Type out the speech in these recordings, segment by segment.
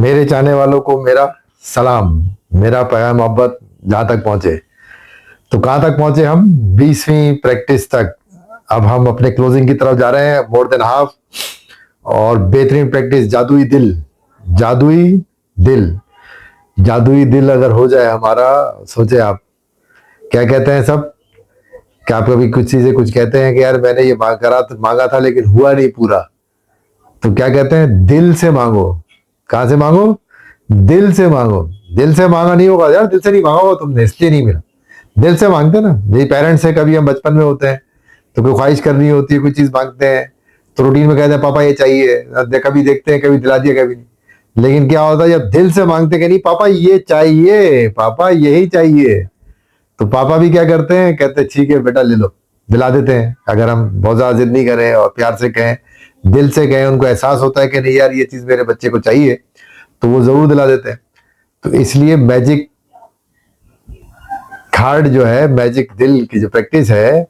मेरे चाहने वालों को मेरा सलाम, मेरा प्यार मोहब्बत जहां तक पहुंचे। तो कहां तक पहुंचे हम? 20वीं प्रैक्टिस तक। अब हम अपने क्लोजिंग की तरफ जा रहे हैं, मोर देन हाफ। और बेहतरीन प्रैक्टिस, जादुई दिल। जादुई दिल। जादुई दिल अगर हो जाए हमारा, सोचे आप। क्या कहते हैं सब? क्या आप कभी कुछ चीजें कुछ कहते हैं कि यार मैंने ये मांगा था लेकिन हुआ नहीं पूरा? तो क्या कहते हैं? दिल से मांगो। कहां से मांगो? दिल से मांगो। दिल से मांगा नहीं होगा यार, दिल से नहीं मांगा होगा तुमने, इसलिए नहीं मिला। दिल से मांगते ना, यही पेरेंट्स से कभी हम बचपन में होते हैं तो कोई ख्वाहिश करनी होती है, कोई चीज मांगते हैं तो रूटीन में कहते हैं पापा ये चाहिए, कभी देखते हैं, कभी दिला दिया, कभी नहीं। लेकिन क्या होता है जब दिल से मांगते कि नहीं पापा ये चाहिए, पापा यही चाहिए, तो पापा भी क्या करते हैं, कहते हैं ठीक है बेटा ले लो, दिला देते हैं। अगर हम बहुत ज्यादा जिद नहीं करें और प्यार से कहें, दिल से कहें, उनको एहसास होता है कि नहीं यार ये चीज मेरे बच्चे को चाहिए, तो वो जरूर दिला देते हैं। तो इसलिए मैजिक हार्ट जो है, मैजिक दिल की जो प्रैक्टिस है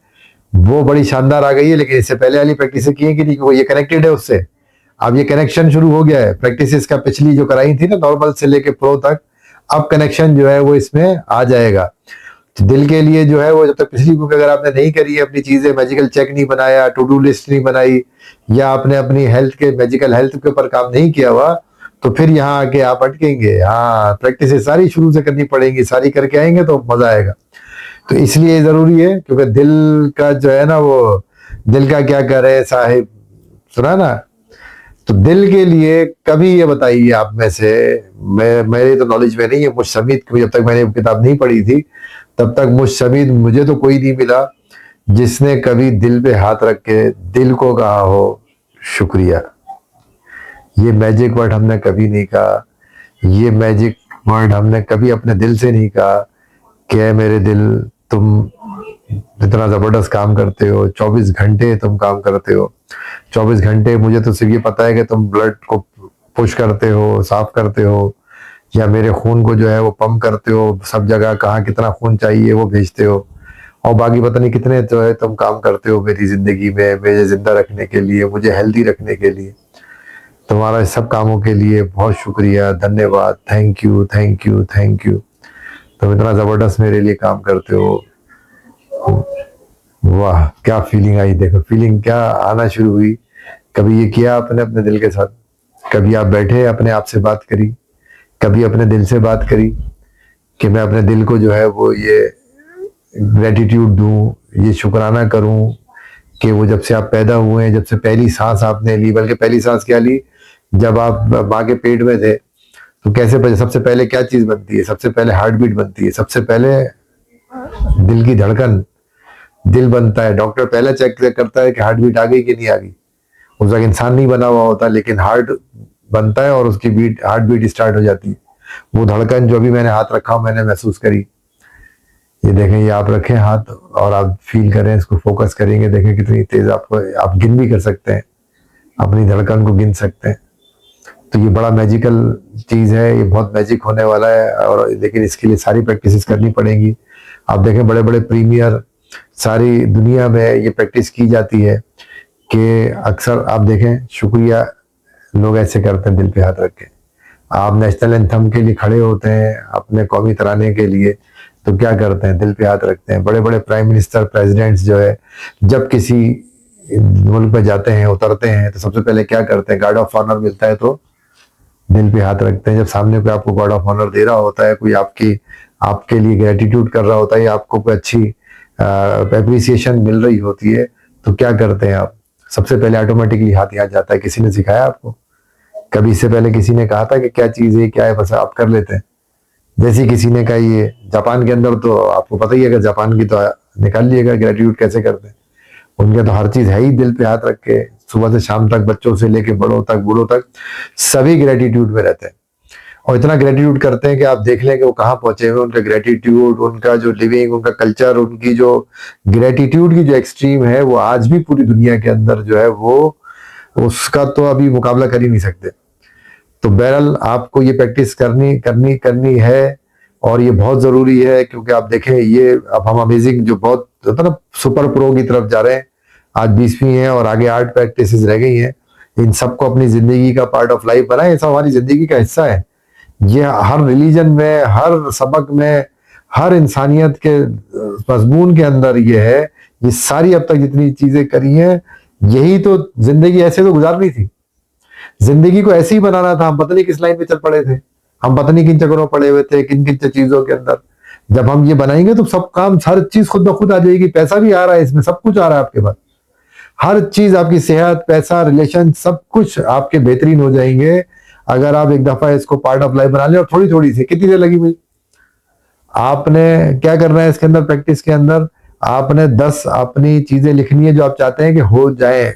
वो बड़ी शानदार आ गई है। लेकिन इससे पहले वाली प्रैक्टिस की है कि नहीं, वो ये कनेक्टेड है उससे। अब ये कनेक्शन शुरू हो गया है प्रैक्टिस इसका, पिछली जो कराई थी ना नॉर्मल से लेके प्रो तक, अब कनेक्शन जो है वो इसमें आ जाएगा। तो दिल के लिए जो है वो जब तक पिछली बुक अगर आपने नहीं करी है, अपनी चीजें मैजिकल चेक नहीं बनाया, टू डू लिस्ट नहीं बनाई, या आपने अपनी हेल्थ के मैजिकल हेल्थ के ऊपर काम नहीं किया हुआ, तो फिर यहाँ आके आप अटकेंगे। हाँ, प्रैक्टिस सारी शुरू से करनी पड़ेंगी, सारी करके आएंगे तो मजा आएगा। तो इसलिए जरूरी है, क्योंकि दिल का जो है ना वो, दिल का क्या करे साहिब, सुना ना? तो दिल के लिए कभी ये बताइए आप में से, मैं मेरे तो नॉलेज में नहीं है, मुझ समीत को जब तक मैंने किताब नहीं पढ़ी थी तब तक मुझ समीत मुझे तो कोई नहीं मिला जिसने कभी दिल पे हाथ रख के दिल को कहा हो शुक्रिया। ये मैजिक वर्ड हमने कभी नहीं कहा। ये मैजिक वर्ड हमने कभी अपने दिल से नहीं कहा कि मेरे दिल, तुम इतना जबरदस्त काम करते हो, 24 घंटे तुम काम करते हो। 24 घंटे मुझे तो सिर्फ ये पता है कि तुम ब्लड को पुश करते हो, साफ करते हो, या मेरे खून को जो है वो पंप करते हो, सब जगह कहाँ कितना खून चाहिए वो भेजते हो, और बाकी पता नहीं कितने जो है तुम काम करते हो मेरी जिंदगी में, मुझे जिंदा रखने के लिए, मुझे हेल्दी रखने के लिए। तुम्हारा इस सब कामों के लिए बहुत शुक्रिया, धन्यवाद, thank you, thank you, thank you. तुम इतना जबरदस्त मेरे लिए काम करते हो। वाह क्या फीलिंग आई, देखो फीलिंग क्या आना शुरू हुई। कभी ये किया आपने अपने दिल के साथ? कभी आप बैठे अपने आप से बात करी, कभी अपने दिल से बात करी कि मैं अपने दिल को जो है वो ये ग्रेटिट्यूड दूं, ये शुक्राना करूं कि वो जब से आप पैदा हुए हैं, जब से पहली सांस आपने ली, बल्कि पहली सांस क्या ली, जब आप माँ के पेट में थे, तो कैसे सबसे पहले क्या चीज बनती है? सबसे पहले हार्ट बीट बनती है, सबसे पहले दिल की धड़कन, दिल बनता है। डॉक्टर पहले चेक करता है कि हार्ट बीट आ गई कि नहीं आ गई। उस वक्त इंसान नहीं बना हुआ होता, लेकिन हार्ट बनता है और उसकी बीट, हार्ट बीट स्टार्ट हो जाती है। वो धड़कन जो भी मैंने हाथ रखा हो मैंने महसूस करी। ये देखें, ये आप रखें हाथ और आप फील करें, इसको फोकस करेंगे, देखें कितनी तेज आपको, आप गिन भी कर सकते हैं, अपनी धड़कन को गिन सकते हैं। तो ये बड़ा मैजिकल चीज है, ये बहुत मैजिक होने वाला है। और लेकिन इसके लिए सारी प्रैक्टिस करनी पड़ेंगी। आप देखें बड़े बड़े प्रीमियर सारी दुनिया में ये प्रैक्टिस की जाती है कि अक्सर आप देखें शुक्रिया लोग ऐसे करते हैं दिल पे हाथ रख के। आप नेशनल एंथम के लिए खड़े होते हैं, अपने कौमी तराने के लिए, तो क्या करते हैं? दिल पे हाथ रखते हैं। बड़े बड़े प्राइम मिनिस्टर, प्रेसिडेंट्स जो है जब किसी मुल्क पे जाते हैं, उतरते हैं, तो सबसे पहले क्या करते हैं? गार्ड ऑफ ऑनर मिलता है तो दिल पे हाथ रखते हैं। जब सामने कोई आपको गार्ड ऑफ ऑनर दे रहा होता है, कोई आपकी आपके लिए ग्रेटिट्यूड कर रहा होता है, या आपको कोई अच्छी अप्रिसिएशन मिल रही होती है, तो क्या करते हैं आप? सबसे पहले ऑटोमेटिकली हाथ यहाँ जाता है। किसी ने सिखाया आपको? कभी इससे पहले किसी ने कहा था कि क्या चीज है क्या है, बस आप कर लेते हैं। जैसे किसी ने कहा, ये जापान के अंदर तो आपको पता ही है, अगर जापान की तो निकाल लिएगा ग्रेटिट्यूड कैसे करते हैं। उनके तो हर चीज है ही दिल पे हाथ रख के, सुबह से शाम तक, बच्चों से लेके बड़ों तक, बूढ़ों तक, सभी ग्रेटिट्यूड में रहते हैं। और इतना ग्रेटिट्यूड करते हैं कि आप देख लें कि वो कहाँ पहुंचे हुए। उनका ग्रेटिट्यूड, उनका जो लिविंग, उनका कल्चर, उनकी जो ग्रेटिट्यूड की जो एक्सट्रीम है, वो आज भी पूरी दुनिया के अंदर जो है वो, उसका तो अभी मुकाबला कर ही नहीं सकते। तो बहरहाल आपको ये प्रैक्टिस करनी करनी करनी है, और ये बहुत जरूरी है। क्योंकि आप देखें, ये अब हम अमेजिंग जो बहुत होता है ना, सुपर प्रो की तरफ जा रहे हैं। आज 20वीं है और आगे 8 प्रैक्टिस रह गई हैं। इन सबको अपनी जिंदगी का पार्ट ऑफ लाइफ बनाए, ये सब हमारी जिंदगी का हिस्सा है। ये हर रिलीजन में, हर सबक में, हर इंसानियत के मजमून के अंदर ये है। ये सारी अब तक जितनी चीजें करी हैं, यही तो जिंदगी ऐसे तो गुजारनी थी, जिंदगी को ऐसे ही बनाना था। हम पता नहीं किस लाइन में चल पड़े थे, हम पता नहीं किन चक्करों में पड़े हुए थे, किन किन चीजों के अंदर। जब हम ये बनाएंगे तो सब काम, हर चीज खुद ब खुद आ जाएगी। पैसा भी आ रहा है इसमें, सब कुछ आ रहा है आपके पास, हर चीज, आपकी सेहत, पैसा, रिलेशन, सब कुछ आपके बेहतरीन हो जाएंगे अगर आप एक दफा इसको पार्ट ऑफ लाइफ बना लें। और थोड़ी थोड़ी सी, कितनी देर लगी मुझे, आपने क्या करना है इसके अंदर, प्रैक्टिस के अंदर आपने 10 अपनी चीजें लिखनी है जो आप चाहते हैं कि हो जाए।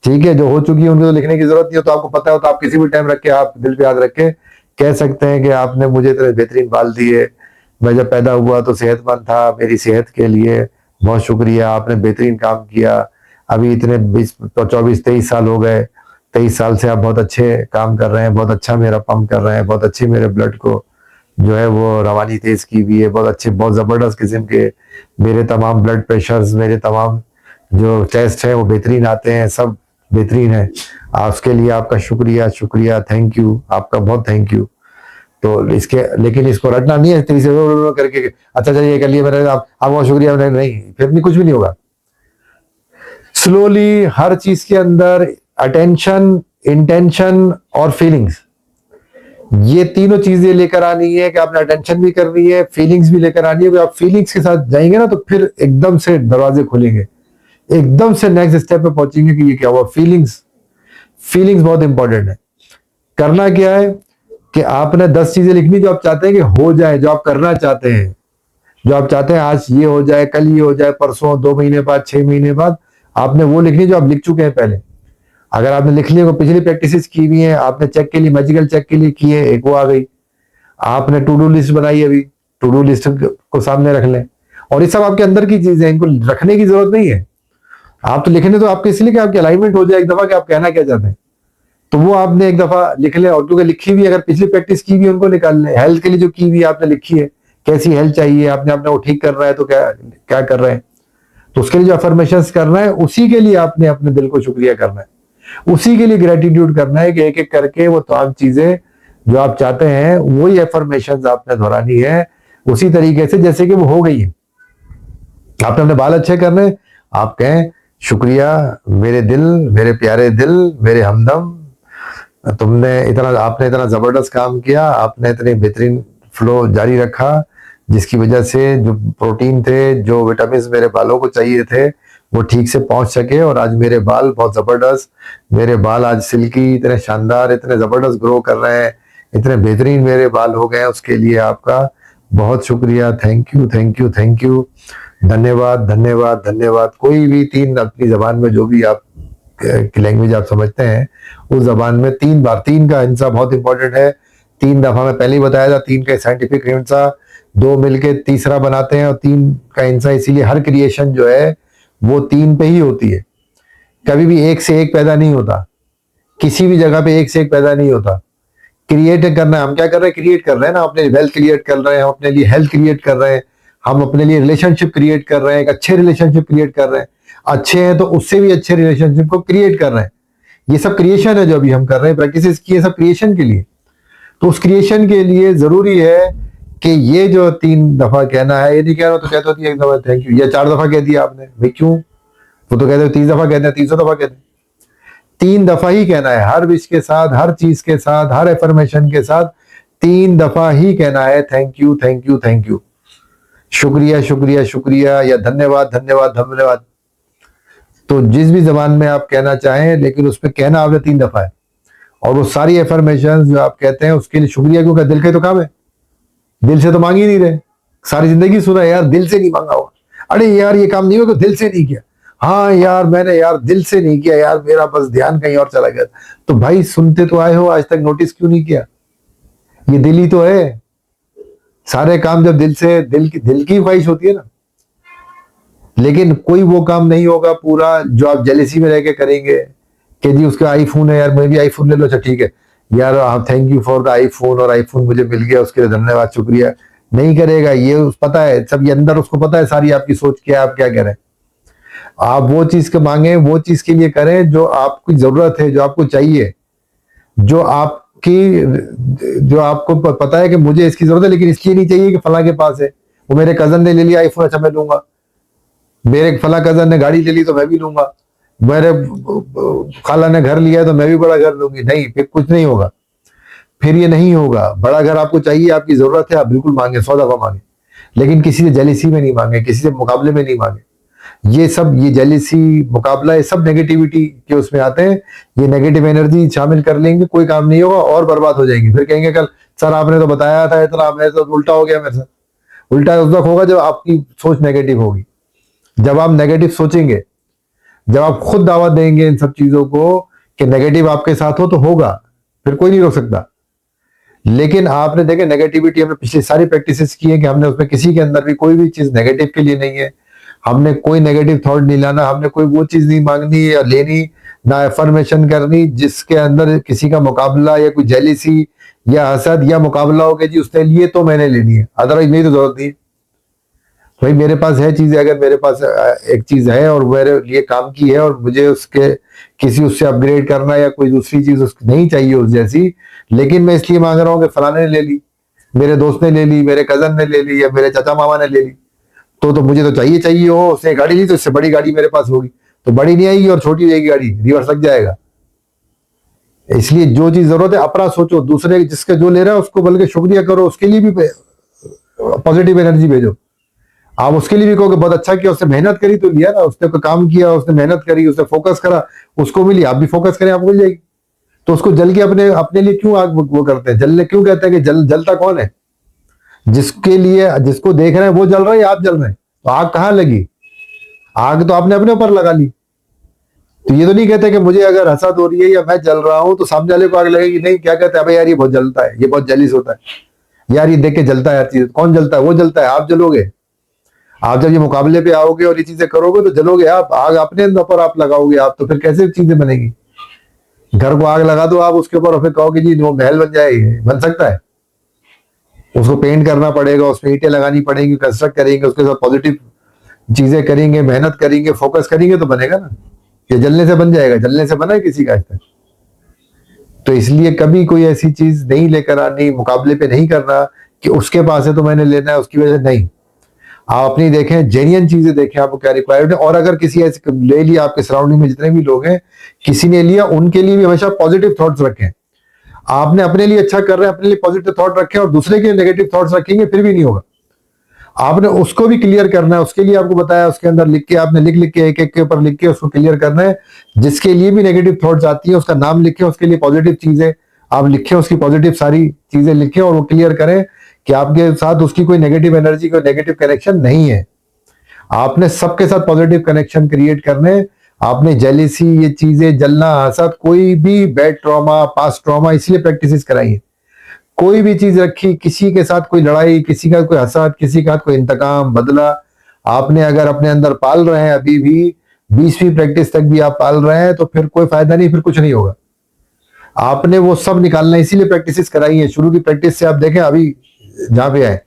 ठीक है, जो हो चुकी है उनको तो लिखने की जरूरत नहीं हो, तो आपको पता हो तो आप किसी भी टाइम रख के, आप दिल पे याद रख के कह सकते हैं कि आपने मुझे इतने बेहतरीन बाल दिए, मैं जब पैदा हुआ तो सेहतमंद था, मेरी सेहत के लिए बहुत शुक्रिया, आपने बेहतरीन काम किया। अभी इतने 24-23 साल हो गए, 23 साल से आप बहुत अच्छे काम कर रहे हैं, बहुत अच्छा मेरा पंप कर रहे हैं, बहुत अच्छे मेरे ब्लड को जो है वो रवानी तेज की हुई है, बहुत अच्छे, बहुत जबरदस्त किस्म के मेरे तमाम ब्लड प्रेशर्स, मेरे तमाम जो टेस्ट है वो बेहतरीन आते हैं, सब बेहतरीन है। उसके लिए आपका शुक्रिया, शुक्रिया, थैंक यू, आपका बहुत थैंक यू। तो इसके, लेकिन इसको रटना नहीं है तेरी से करके, अच्छा चलिए ये कर लिया मैंने, आप बहुत शुक्रिया, मैंने नहीं, फिर भी कुछ भी नहीं होगा। स्लोली हर चीज के अंदर अटेंशन, इंटेंशन और फीलिंग्स, ये तीनों चीजें लेकर आनी है कि आपने अटेंशन भी करनी है, फीलिंग्स भी लेकर आनी है। अगर आप फीलिंग्स के साथ जाएंगे ना तो फिर एकदम से दरवाजे खुलेंगे, एकदम से नेक्स्ट स्टेप पे पहुंचेंगे कि ये क्या हुआ। फीलिंग्स, फीलिंग्स बहुत इंपॉर्टेंट है। करना क्या है कि आपने 10 चीजें लिखनी जो आप चाहते हैं कि हो जाए, जो आप करना चाहते हैं, जो आप चाहते हैं आज ये हो जाए, कल ये हो जाए, परसों, 2 महीने बाद, 6 महीने बाद, आपने वो लिखनी जो आप लिख चुके हैं पहले। अगर आपने लिख लिया, पिछली प्रैक्टिस की हुई है, आपने चेक के लिए, मैजिकल चेक के लिए की है, एक वो आ गई। आपने टू डू लिस्ट बनाई है, अभी टू डू लिस्ट को सामने रख लें। और ये सब आपके अंदर की चीजें, इनको रखने की जरूरत नहीं है। आप तो लिखने तो आपके इसलिए कि आपकी अलाइनमेंट हो जाए एक दफा कि आप कहना क्या चाहते हैं, तो वो आपने एक दफा लिख ले। और क्योंकि लिखी हुई, अगर पिछली प्रैक्टिस की हुई उनको निकाल लें। हेल्थ के लिए जो की हुई आपने लिखी है, कैसी हेल्थ चाहिए, आपने अपने वो ठीक कर रहा है तो क्या क्या कर रहे हैं, तो उसके लिए जो अफर्मेशंस करना है, उसी के लिए आपने अपने दिल को शुक्रिया करना है, उसी के लिए ग्रेटिट्यूड करना है कि एक एक करके वो तमाम चीजें जो आप चाहते हैं वही अफर्मेशंस आपने दोहरानी है, उसी तरीके से जैसे कि वो हो गई है। आपने अपने बाल अच्छे करने, आप कहें शुक्रिया मेरे दिल, मेरे प्यारे दिल, मेरे हमदम, तुमने इतना, आपने इतना जबरदस्त काम किया, आपने इतने बेहतरीन फ्लो जारी रखा, जिसकी वजह से जो प्रोटीन थे, जो विटामिन मेरे बालों को चाहिए थे वो ठीक से पहुंच सके। और आज मेरे बाल बहुत जबरदस्त, मेरे बाल आज सिल्की, इतने शानदार, इतने जबरदस्त ग्रो कर रहे हैं, इतने बेहतरीन मेरे बाल हो गए। उसके लिए आपका बहुत शुक्रिया, thank you, thank you, thank you, धन्यवाद, धन्यवाद, धन्यवाद। कोई भी 3 अपनी जबान में जो भी आप की लैंग्वेज आप समझते हैं, उस जबान में 3 बार, 3 का हिंसा बहुत इंपॉर्टेंट है। 3 दफा मैं पहले ही बताया था, 3 का साइंटिफिक हिंसा, 2 मिलके तीसरा बनाते हैं, और 3 का हिंसा। इसीलिए हर क्रिएशन जो है वो 3 पे ही होती है, कभी भी 1 से 1 पैदा नहीं होता, किसी भी जगह पे 1 से 1 पैदा नहीं होता। क्रिएट करना है, हम क्या कर रहे हैं, क्रिएट कर रहे हैं ना, अपने वेल्थ क्रिएट कर रहे हैं, हम अपने लिए हेल्थ क्रिएट कर रहे हैं, हम अपने लिए रिलेशनशिप क्रिएट कर रहे हैं, एक अच्छे रिलेशनशिप क्रिएट कर रहे हैं, अच्छे हैं तो उससे भी अच्छे रिलेशनशिप को क्रिएट कर रहे हैं। ये सब क्रिएशन है जो अभी हम कर रहे हैं, प्रैक्टिस की, ये सब क्रिएशन के लिए। तो उस क्रिएशन के लिए जरूरी है कि ये जो 3 दफा कहना है, ये नहीं कह रहा तो कहते होती है 1 दफा थैंक यू, या 4 दफा कह दिया आपने, भाई क्यों, वो तो कहते हैं 30 दफा कहते हैं, 300 दफा कहते हैं। 3 दफा ही कहना है, हर विश के साथ, हर चीज के साथ, हर एफर्मेशन के साथ 3 दफा ही कहना है, thank you, thank you, thank you, शुक्रिया, शुक्रिया, शुक्रिया, या धन्यवाद, धन्यवाद, धन्यवाद। तो जिस भी जबान में आप कहना चाहें, लेकिन उस पर कहना आपने 3 दफा है। और वो सारी एफर्मेशन जो आप कहते हैं उसके लिए शुक्रिया क्यों कहते, दिल का तो काम है, दिल से तो मांग ही नहीं रहे। सारी जिंदगी सुना यार, दिल से नहीं मांगा हुआ, अरे यार ये काम नहीं होगा, दिल से नहीं किया, हाँ यार मैंने यार दिल से नहीं किया यार, मेरा बस ध्यान कहीं और चला गया। तो भाई सुनते तो आए हो, आज तक नोटिस क्यों नहीं किया, ये दिल ही तो है। सारे काम जब दिल से, दिल की ख्वाहिश होती है ना, लेकिन कोई वो काम नहीं होगा पूरा जो आप जेलेसी में रह के करेंगे कि जी उसका आईफोन है यार, मैं भी आईफोन ले लो, अच्छा ठीक है यार, आप thank you for the iPhone, और आईफोन मुझे मिल गया उसके लिए धन्यवाद, शुक्रिया, नहीं करेगा। ये पता है सब, ये अंदर उसको पता है सारी आपकी सोच क्या है, आप क्या कह रहे हैं। आप वो चीज के मांगे, वो चीज के लिए करें जो आपकी जरूरत है, जो आपको चाहिए, जो आपको पता है कि मुझे इसकी जरूरत है, लेकिन इसलिए नहीं चाहिए कि फला के पास है, वो मेरे कजन ने ले लिया आईफोन, अच्छा मैं लूंगा, मेरे फला कजन ने गाड़ी ले ली तो मैं भी लूंगा, मेरे खाला ने घर लिया है तो मैं भी बड़ा घर लूंगी। नहीं, फिर कुछ नहीं होगा, फिर ये नहीं होगा। बड़ा घर आपको चाहिए, आपकी जरूरत है, आप बिल्कुल मांगे, 100 दफा मांगे, लेकिन किसी से जेलिसी में नहीं मांगे, किसी से मुकाबले में नहीं मांगे। ये जेलिसी, मुकाबला, ये सब नेगेटिविटी के उसमें आते हैं। ये नेगेटिव एनर्जी शामिल कर लेंगे, कोई काम नहीं होगा और बर्बाद हो जाएंगे। फिर कहेंगे कल सर आपने तो बताया था इतना, मेरे तो उल्टा हो गया मेरे साथ। उल्टा उस वक्त होगा जब आपकी सोच नेगेटिव होगी, जब आप नेगेटिव सोचेंगे, जब आप खुद दावत देंगे इन सब चीजों को कि नेगेटिव आपके साथ हो, तो होगा, फिर कोई नहीं रोक सकता। लेकिन आपने देखे नेगेटिविटी, हमने पिछली सारी प्रैक्टिसेस की है कि हमने उसमें किसी के अंदर भी कोई भी चीज नेगेटिव के लिए नहीं है। हमने कोई नेगेटिव थॉट नहीं लाना, हमने कोई वो चीज नहीं मांगनी या लेनी, ना एफर्मेशन करनी जिसके अंदर किसी का मुकाबला या कोई जेलिसी या हसद या मुकाबला हो कि जी उसने लिए तो मैंने लेनी है, अदरवाइज मेरी तो जरूरत नहीं है। भाई मेरे पास है चीजें, अगर मेरे पास एक चीज है और मेरे लिए काम की है और मुझे उसके किसी उससे अपग्रेड करना या कोई दूसरी चीज उसकी नहीं चाहिए उस जैसी, लेकिन मैं इसलिए मांग रहा हूँ कि फलाने ने ले ली, मेरे दोस्त ने ले ली, मेरे कजन ने ले ली या मेरे चाचा मामा ने ले ली, तो मुझे तो चाहिए हो। उसने गाड़ी ली तो इससे बड़ी गाड़ी मेरे पास होगी, तो बड़ी नहीं आएगी और छोटी रहेगी गाड़ी, रिवर्स लग जाएगा। इसलिए जो चीज जरूरत है अपना सोचो, दूसरे जिसके जो ले रहा है उसको बल्कि शुक्रिया करो, उसके लिए भी पॉजिटिव एनर्जी भेजो। आप उसके लिए भी कहोगे बहुत अच्छा किया, उसने मेहनत करी तो लिया ना, उसने कोई काम किया, उसने मेहनत करी, उसने फोकस करा, उसको मिली, आप भी फोकस करें आपको मिल जाएगी। तो उसको जल के अपने अपने लिए क्यों आग वो करते हैं, जलने क्यों कहते हैं कि जलता कौन है? जिसके लिए, जिसको देख रहे हैं वो जल रहा है या आप जल रहे हैं, तो आग कहाँ लगी? आग तो आपने अपने ऊपर लगा ली। तो ये तो नहीं कहते कि मुझे अगर हसद हो रही है या मैं जल रहा हूं तो सामने वाले को आग लगेगी, नहीं, क्या कहते हैं, अबे यार ये बहुत जलता है, ये बहुत जलीस होता है यार, ये देख के जलता है हर चीज। कौन जलता है? वो जलता है, आप जलोगे। आप जब ये मुकाबले पे आओगे और ये चीजें करोगे तो जलोगे आप, आग अपने ऊपर आप लगाओगे आप, तो फिर कैसे चीजें बनेगी? घर को आग लगा दो आप उसके ऊपर और फिर कहोगे जी वो महल बन जाएगी, बन सकता है? उसको पेंट करना पड़ेगा, उसमें ईंटें लगानी पड़ेंगी, कंस्ट्रक्ट करेंगे, उसके साथ पॉजिटिव चीजें करेंगे, मेहनत करेंगे, फोकस करेंगे तो बनेगा ना। ये जलने से बन जाएगा? जलने से बना है किसी का आज तक? तो इसलिए कभी कोई ऐसी चीज नहीं लेकर आनी, मुकाबले पे नहीं करना कि उसके पास है तो मैंने लेना है उसकी वजह से, नहीं। आप अपनी देखें, जेन्युइन चीजें देखें, आपको क्या रिक्वायर्ड है। और अगर किसी ऐसे ले लिया, आपके सराउंडिंग में जितने भी लोग हैं किसी ने लिया, उनके लिए भी हमेशा पॉजिटिव थॉट्स रखें। आपने अपने लिए अच्छा कर रहे हैं, अपने लिए पॉजिटिव थॉट रखें, और दूसरे के नेगेटिव थॉट्स रखेंगे फिर भी नहीं होगा। आपने उसको भी क्लियर करना है, उसके लिए आपको बताया, उसके अंदर लिख के आपने लिख के एक एक के ऊपर लिख के उसको क्लियर करना है। जिसके लिए भी नेगेटिव थॉट्स आती है उसका नाम लिखें, उसके लिए पॉजिटिव चीजें आप लिखें, उसकी पॉजिटिव सारी चीजें लिखें और वो क्लियर करें कि आपके साथ उसकी कोई नेगेटिव एनर्जी, कोई नेगेटिव कनेक्शन नहीं है। आपने सबके साथ पॉजिटिव कनेक्शन क्रिएट करने। आपने जेलिसी, ये चीजें, जलना, हसद, कोई भी बैड ट्रॉमा, पास्ट ट्रॉमा, इसलिए प्रैक्टिस कराई है। कोई भी चीज रखी, किसी के साथ कोई लड़ाई, किसी का कोई हसद, किसी का कोई इंतकाम, बदला, आपने अगर अपने अंदर पाल रहे हैं अभी भी, 20वीं प्रैक्टिस तक भी आप पाल रहे हैं, तो फिर कोई फायदा नहीं, फिर कुछ नहीं होगा। आपने वो सब निकालना, इसीलिए प्रैक्टिस कराई है। शुरू की प्रैक्टिस से आप देखें अभी जहां पे आए,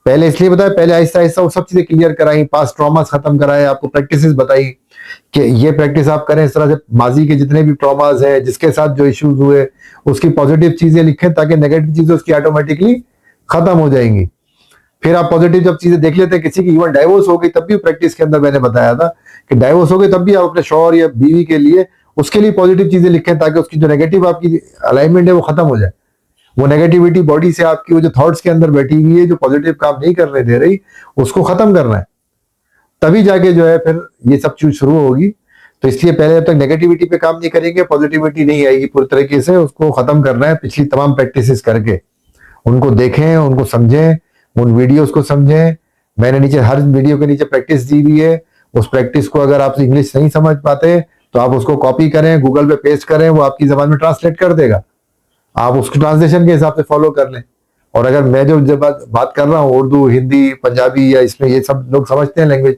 पहले इसलिए बताया, पहले आहिस्ता आहिस्ता वो सब चीजें क्लियर कराई, पास्ट ट्रॉमास खत्म कराए, आपको प्रैक्टिस बताई कि ये प्रैक्टिस आप करें इस तरह से। माजी के जितने भी ट्रॉमास हैं, जिसके साथ जो इश्यूज हुए, उसकी पॉजिटिव चीजें लिखें ताकि नेगेटिव चीजें उसकी ऑटोमेटिकली खत्म हो जाएंगी। फिर आप पॉजिटिव जब चीजें देख लेते हैं, किसी की इवन डाइवोर्स हो गई तब भी प्रैक्टिस के अंदर मैंने बताया था कि डाइवोर्स हो गई तब भी आप अपने शौहर या बीवी के लिए, उसके लिए पॉजिटिव चीजें लिखें ताकि उसकी जो नेगेटिव आपकी अलाइनमेंट है वो खत्म हो जाए। वो नेगेटिविटी बॉडी से आपकी, वो जो थॉट्स के अंदर बैठी हुई है, जो पॉजिटिव काम नहीं करने दे रही, उसको खत्म करना है। तभी जाके जो है फिर ये सब चीज शुरू होगी। तो इसलिए पहले जब तक नेगेटिविटी पे काम नहीं करेंगे, पॉजिटिविटी नहीं आएगी पूरी तरीके से। उसको खत्म करना है पिछली तमाम प्रैक्टिसेस करके। उनको देखें, उनको समझें, उन वीडियोस को समझें। मैंने नीचे हर वीडियो के नीचे प्रैक्टिस दी हुई है। उस प्रैक्टिस को अगर आप इंग्लिश नहीं समझ पाते तो आप उसको कॉपी करें, गूगल पे पेस्ट करें, वो आपकी जबान में ट्रांसलेट कर देगा। आप उसके ट्रांसलेशन के हिसाब से फॉलो कर लें। और अगर मैं जो जब बात कर रहा हूँ उर्दू, हिंदी, पंजाबी, या इसमें ये सब लोग समझते हैं लैंग्वेज,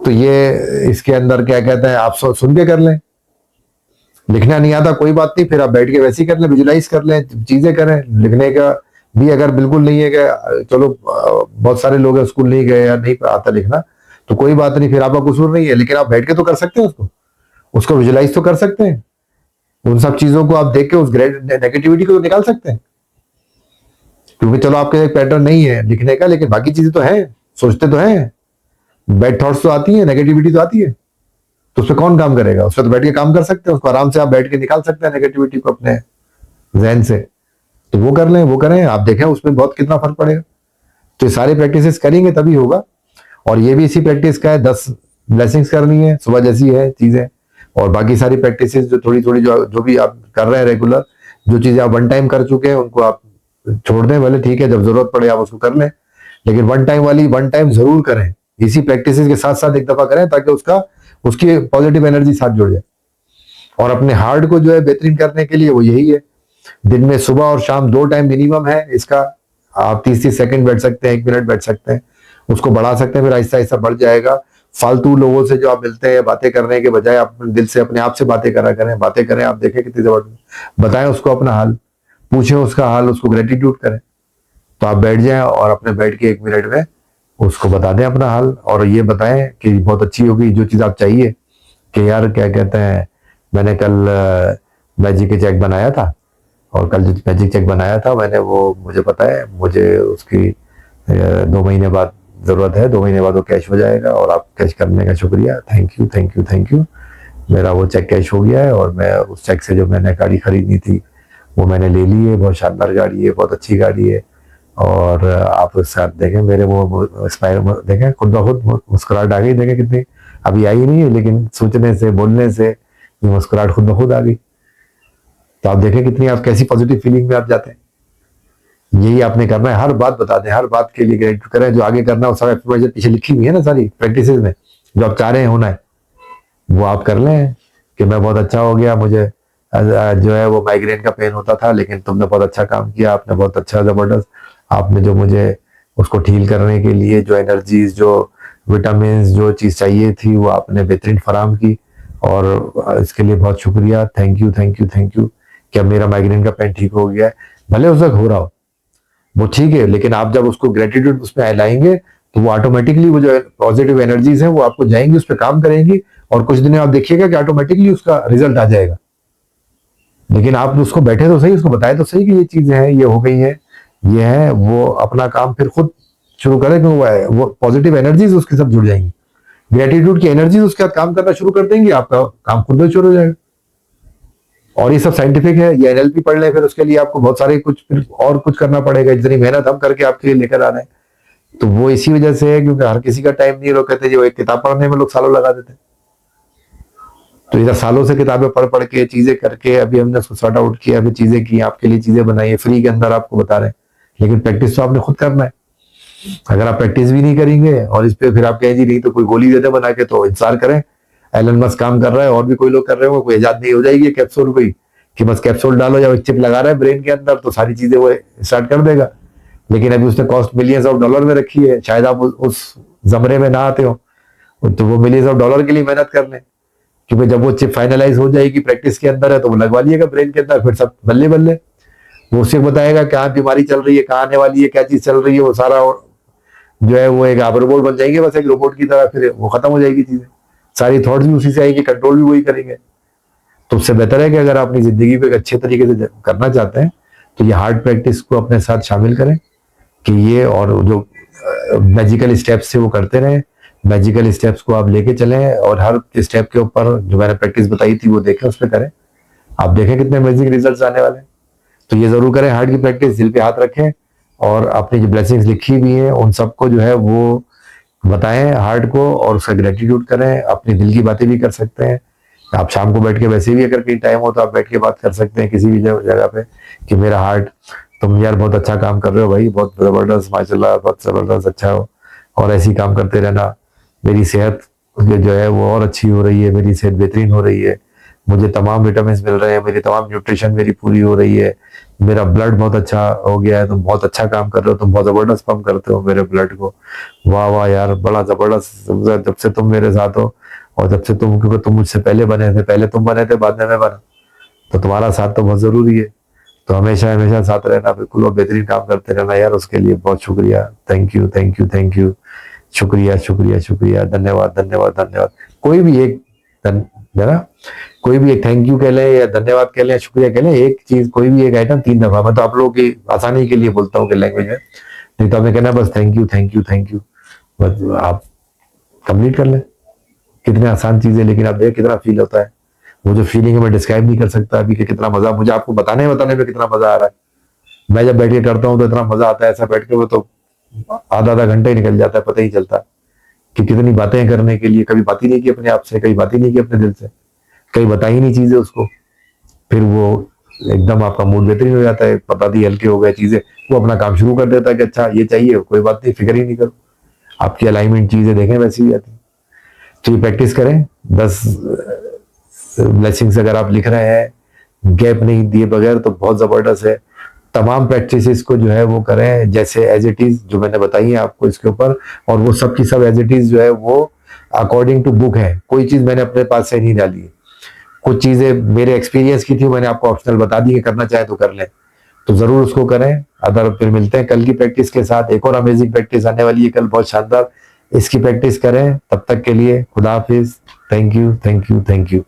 तो ये इसके अंदर क्या कहते हैं, आप सुन के कर लें। लिखना नहीं आता कोई बात नहीं, फिर आप बैठ के वैसे ही कर लें, विजुलाइज कर लें, चीजें करें। लिखने का भी अगर बिल्कुल नहीं है कि चलो बहुत सारे लोग स्कूल नहीं गए या नहीं आता लिखना, तो कोई बात नहीं, फिर आपका कसूर नहीं है, लेकिन आप बैठ के तो कर सकते हैं उसको, उसको विजुलाइज तो कर सकते हैं, उन सब चीजों को आप देख के उस नेगेटिविटी को तो निकाल सकते हैं। क्योंकि चलो आपके एक पैटर्न नहीं है लिखने का, लेकिन बाकी चीजें तो है, सोचते तो हैं, बैड थॉट्स तो आती है, नेगेटिविटी तो आती है, तो उस पर कौन काम करेगा? उस पर तो बैठ के काम कर सकते हैं, उसको आराम से आप बैठ के निकाल सकते हैं नेगेटिविटी को अपने जहन से। तो वो कर लें, वो करें, आप देखें उसमें बहुत कितना फर्क पड़ेगा। तो ये सारे प्रैक्टिसेस करेंगे तभी होगा। और ये भी इसी प्रैक्टिस का है, 10 ब्लेसिंग्स करनी है सुबह जैसी है चीजें, और बाकी सारी प्रैक्टिसेस जो थोड़ी थोड़ी जो भी आप कर रहे हैं रेगुलर, जो चीजें आप वन टाइम कर चुके हैं उनको आप छोड़ दें, भले ठीक है, जब जरूरत पड़े आप उसको कर लें, लेकिन वन टाइम वाली वन टाइम जरूर करें, इसी प्रैक्टिसेस के साथ साथ एक दफा करें, ताकि उसकी पॉजिटिव एनर्जी साथ जुड़ जाए। और अपने हार्ट को जो है बेहतरीन करने के लिए वो यही है, दिन में सुबह और शाम 2 टाइम मिनिमम है इसका। आप 30-30 सेकंड बैठ सकते हैं, 1 मिनट बैठ सकते हैं, उसको बढ़ा सकते हैं, फिर आहिस्ता आहिस्ता बढ़ जाएगा। फालतू लोगों से जो आप मिलते हैं बातें करने के बजाय आप दिल से अपने आप से बातें करा करें, बातें करें, आप देखें कितनी जबरदस्त, बताएं उसको अपना हाल, पूछें उसका हाल, उसको ग्रेटिट्यूड करें। तो आप बैठ जाएं और अपने बैठ के 1 मिनट में उसको बता दें अपना हाल, और ये बताएं कि बहुत अच्छी होगी जो चीज आप चाहिए, कि यार क्या कहते हैं, मैंने कल मैजिक चेक बनाया था, और कल जो मैजिक चेक बनाया था मैंने, वो मुझे पता है, मुझे उसकी 2 महीने बाद जरूरत है, 2 महीने बाद वो कैश हो जाएगा, और आप कैश करने का शुक्रिया, thank you thank you thank you, मेरा वो चेक कैश हो गया है, और मैं उस चेक से जो मैंने गाड़ी खरीदनी थी वो मैंने ले ली है, बहुत शानदार गाड़ी है, बहुत अच्छी गाड़ी है। और आप उस साथ देखें मेरे वो स्माइल देखें, खुद ब खुद मुस्कुराहट आ गई, देखें कितनी, अभी आई नहीं है लेकिन सोचने से बोलने से ये मुस्कुराहट खुद ब खुद आ गई। तो आप देखें कितनी, आप कैसी पॉजिटिव फीलिंग में आप जाते हैं। यही आपने करना है, हर बात बता दें, हर बात के लिए ग्रेटिट्यूड करें, जो आगे करना है वो सारा एक्सरसाइज पीछे लिखी हुई है ना सारी प्रैक्टिस में, जो आप चाह रहे हैं होना है वो आप कर लें, कि मैं बहुत अच्छा हो गया, मुझे जो है वो माइग्रेन का पेन होता था, लेकिन तुमने बहुत अच्छा काम किया, आपने बहुत अच्छा, जबरदस्त, आपने जो मुझे उसको ठीक करने के लिए जो एनर्जीज, जो विटामिन, जो चीज चाहिए थी वो आपने बेहतरीन फराम की, और इसके लिए बहुत शुक्रिया, thank you thank you thank you, कि अब मेरा माइग्रेन का पेन ठीक हो गया है। भले उस वक्त हो रहा हो वो ठीक है, लेकिन आप जब उसको ग्रेटिट्यूड उसमें लाएंगे तो वो ऑटोमेटिकली वो जो पॉजिटिव एनर्जीज है वो आपको जाएंगी, उस पर काम करेंगी, और कुछ दिन आप देखिएगा कि ऑटोमेटिकली उसका रिजल्ट आ जाएगा। लेकिन आप उसको बैठे तो सही, उसको बताए तो सही कि ये चीजें हैं, ये हो गई है, ये है, वो अपना काम फिर खुद शुरू करे, क्योंकि वो पॉजिटिव एनर्जीज उसके साथ जुड़ जाएंगी, ग्रेटिट्यूड की एनर्जीज उसके साथ काम करना शुरू कर देंगी, आपका काम खुद में शुरू हो जाएगा। और ये सब साइंटिफिक है, ये एनएलपी पढ़ लें, फिर उसके लिए आपको बहुत सारे कुछ फिर और कुछ करना पड़ेगा, इतनी मेहनत हम करके आपके लिए लेकर आ रहे हैं। तो वो इसी वजह से है, क्योंकि हर किसी का टाइम नहीं, लोग कहते हैं जो एक किताब पढ़ने में लोग सालों लगा देते हैं। तो इधर सालों से किताबें पढ़ पढ़ के चीजें करके अभी हमने उसको सॉर्ट आउट किया, अभी चीजें की, आपके लिए चीजें बनाई है फ्री के अंदर, आपको बता रहे हैं, लेकिन प्रैक्टिस तो आपने खुद करना है। अगर आप प्रैक्टिस भी नहीं करेंगे और इस पे फिर आप कहें जी नहीं तो कोई गोली दे दे बना के, तो इंतजार करें, एलन मस्क काम कर रहा है और भी कोई लोग कर रहे हो, कोई इजाद नहीं हो जाएगी कैप्सूल कोई, कि बस कैप्सूल डालो या चिप लगा रहा है ब्रेन के अंदर तो सारी चीजें वो स्टार्ट कर देगा। लेकिन अभी उसने कॉस्ट मिलियंस ऑफ डॉलर में रखी है, शायद आप उस जमरे में ना आते हो, तो वो मिलियंस ऑफ डॉलर के लिए मेहनत कर लें, क्योंकि जब वो चिप फाइनलाइज हो जाएगी, प्रैक्टिस के अंदर है, तो वो लगवा लिएगा ब्रेन के अंदर, फिर सब बल्ले बल्ले, वो उसे बताएगा कहाँ बीमारी चल रही है, कहाँ आने वाली है, क्या चीज चल रही है, वो सारा जो है वो एक आप रोबोट बन जाएंगे, बस एक रोबोट की तरह, फिर वो खत्म हो जाएगी चीजें, सारी थॉट्स भी उसी से आएंगे, कंट्रोल भी वही करेंगे। तो उससे बेहतर है कि अगर आप अपनी जिंदगी को एक अच्छे तरीके से करना चाहते हैं तो ये हार्ड प्रैक्टिस को अपने साथ शामिल करें, कि ये और जो मैजिकल स्टेप्स से वो करते रहें, मैजिकल स्टेप्स को आप लेके चलें, और हर स्टेप के ऊपर जो मैंने प्रैक्टिस बताई थी वो देखें, उस पर करें, आप देखें कितने अमेजिंग रिजल्ट्स आने वाले हैं। तो ये जरूर करें, हार्ट की प्रैक्टिस, दिल पे हाथ रखें, और अपनी जो ब्लेसिंग्स लिखी हुई है उन सबको जो है वो बताएं हार्ट को, और उसका ग्रेटिट्यूड करें, अपनी दिल की बातें भी कर सकते हैं। आप शाम को बैठ के वैसे भी अगर कहीं टाइम हो तो आप बैठ के बात कर सकते हैं किसी भी जगह पे, कि मेरा हार्ट, तुम यार बहुत अच्छा काम कर रहे हो भाई, बहुत जबरदस्त, माशाल्लाह, बहुत जबरदस्त, अच्छा हो, और ऐसे ही काम करते रहना, मेरी सेहत जो है वो और अच्छी हो रही है, मेरी सेहत बेहतरीन हो रही है, मुझे तमाम विटामिन मिल रहे हैं, मेरी तमाम न्यूट्रिशन मेरी पूरी हो रही है, मेरा ब्लड बहुत अच्छा हो गया है, तुम बहुत अच्छा काम कर रहे हो, तुम बहुत जबरदस्त पंप करते हो मेरे ब्लड को, वाह वाह यार, बड़ा जबरदस्त, जब से तुम मेरे साथ हो, और जब से तुम, क्योंकि तुम मुझसे पहले बने थे, पहले तुम बने थे बाद में मैं बना, तो तुम्हारा साथ तो बहुत जरूरी है, तो हमेशा हमेशा साथ रहना बिल्कुल, और बेहतरीन काम करते रहना यार, उसके लिए बहुत शुक्रिया, thank you thank you thank you, शुक्रिया शुक्रिया शुक्रिया, धन्यवाद धन्यवाद धन्यवाद। कोई भी एक है ना, कोई भी एक थैंक यू कह लें या धन्यवाद कह लें या शुक्रिया कह लें, एक चीज कोई भी एक आइटम 3 दफा। मैं तो आप लोगों की आसानी के लिए बोलता हूँ कि लैंग्वेज में, नहीं तो आपने कहना बस thank you thank you thank you, बस आप कंप्लीट कर लें। कितनी आसान चीज है, लेकिन आप देख कितना फील होता है। वो जो फीलिंग है मैं डिस्क्राइब नहीं कर सकता अभी कि कितना मजा मुझे आपको बताने में कितना मजा आ रहा है। मैं जब बैठ के करता हूँ तो इतना मजा आता है, ऐसा बैठ के वो तो आधा आधा घंटा ही निकल जाता है, पता ही चलता कि कितनी बातें करने के लिए। कभी बात ही नहीं की अपने आप से, कभी बात ही नहीं की अपने दिल से, कहीं बताई नहीं चीजें उसको, फिर वो एकदम आपका मूड बेहतरीन हो जाता है, पता दी हल्के हो गए चीजें, वो अपना काम शुरू कर देता है कि अच्छा ये चाहिए, कोई बात नहीं, फिक्र ही नहीं करो। आपकी अलाइनमेंट चीजें देखें वैसी ही आती। तो ये प्रैक्टिस करें। 10 ब्लेसिंग्स अगर आप लिख रहे हैं गैप नहीं दिए बगैर तो बहुत जबरदस्त है। तमाम प्रैक्टिसेस को जो है वो करें जैसे एज इट इज जो मैंने बताई है आपको इसके ऊपर, और वो सब की सब एज इट इज जो है वो अकॉर्डिंग टू बुक है। कोई चीज मैंने अपने पास से नहीं डाली है, कुछ चीजें मेरे एक्सपीरियंस की थी, मैंने आपको ऑप्शनल बता दी है, करना चाहे तो कर लें, तो जरूर उसको करें। अदर फिर मिलते हैं कल की प्रैक्टिस के साथ। एक और अमेजिंग प्रैक्टिस आने वाली है कल, बहुत शानदार, इसकी प्रैक्टिस करें। तब तक के लिए खुदा हाफिज, thank you thank you thank you.